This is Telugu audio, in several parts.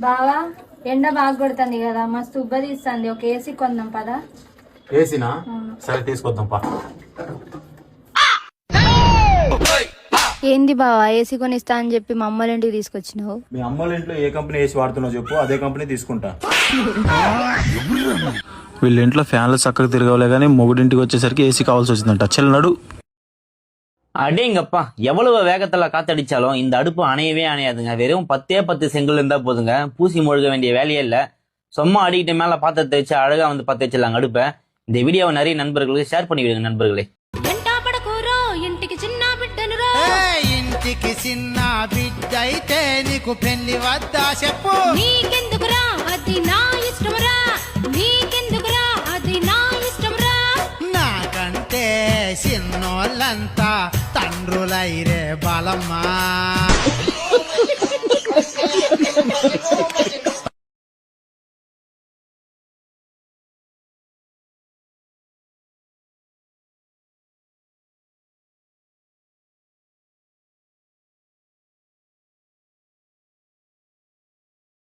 బావా ఎండ బాగా కొడుతుంది కదా, మస్తు ఉబ్బ తీస్తుంది. ఒక ఏసీ కొందాం పదా. ఏసీనా? సరే తీసుకొద్దాం పా. ఏంది బావా ఏసీ కొనిస్తా అని చెప్పి మా అమ్మల ఇంటికి తీసుకొచ్చినావు? మీ అమ్మోళ్ళ ఇంట్లో ఏ కంపెనీ ఏసీ వాడుతున్నావు చెప్పు, అదే కంపెనీ తీసుకుంటా. వీళ్ళ ఇంట్లో ఫ్యాన్లు చక్కగా తిరగలే కానీ మొగుడింటికి వచ్చేసరికి ఏసీ కావాల్సి వచ్చిందంట. చెల్లనాడు அடேங்கப்பா எவ்வளவு வேகத்துல காத்தடிச்சாலும் இந்த அடுப்பு அணையவே அணையாதுங்க. வெறும் 10 செங்கல் இருந்தா போதுங்க, பூசி மூழ்க வேண்டிய வேலையே இல்ல. சும்மா அடிக்கிட்ட மேல பாத்திரத்தை வச்சு அழகா வந்து பத்த வச்சிடலாங்க அடுப்பை. இந்த வீடியோவை நிறைய நண்பர்களுக்கு ஷேர் பண்ணி விடுங்க நண்பர்களே. ఇంటికి చిన్న బిడ్డ అయితే నీకు పెళ్లి వద్దా చెప్పు. నీకెందుకురా అది నా ఇష్టంరా, నీకెందుకురా అది నా ఇష్టంరా. నాకంటే చిన్నోళ్ళంతా తండ్రులైరే బలమ్మా.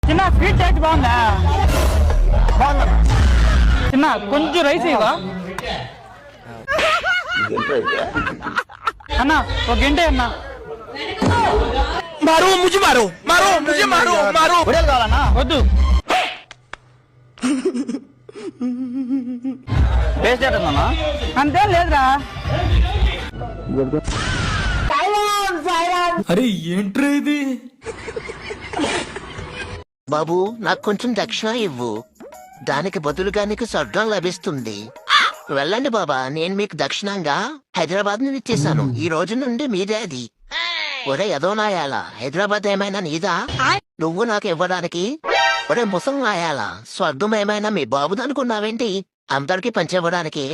చిన్న స్వీట్ టేస్ట్ బాగుందా? చిన్న కొంచెం రైస్ ఇవా అన్న, ఒక గంట అన్న. మారు ముజి మారు మారు ముజి మారు మారు కావాలన్నా? వద్దు. టేస్ట్ ఎట్టుందన్నా? అంతేం లేదురా. అరే ఏంట్రా ఇది? బాబు నాకు కొంచెం దక్షిణ ఇవ్వు, దానికి బదులుగా నీకు స్వర్గం లభిస్తుంది. వెళ్ళండి బాబా, నేను మీకు దక్షిణంగా హైదరాబాద్ నుండి ఇచ్చేసాను. ఈ రోజు నుండి మీదే అది. ఒరే ఎదోనాయాలా, హైదరాబాద్ ఏమైనా నీదా? నువ్వు నాకు ఇవ్వడానికి? ఒరే ముసం నాయాలా, స్వర్గం ఏమైనా మీ బాబుదనుకున్నావేంటి? అందరికి పంచివ్వడానికి.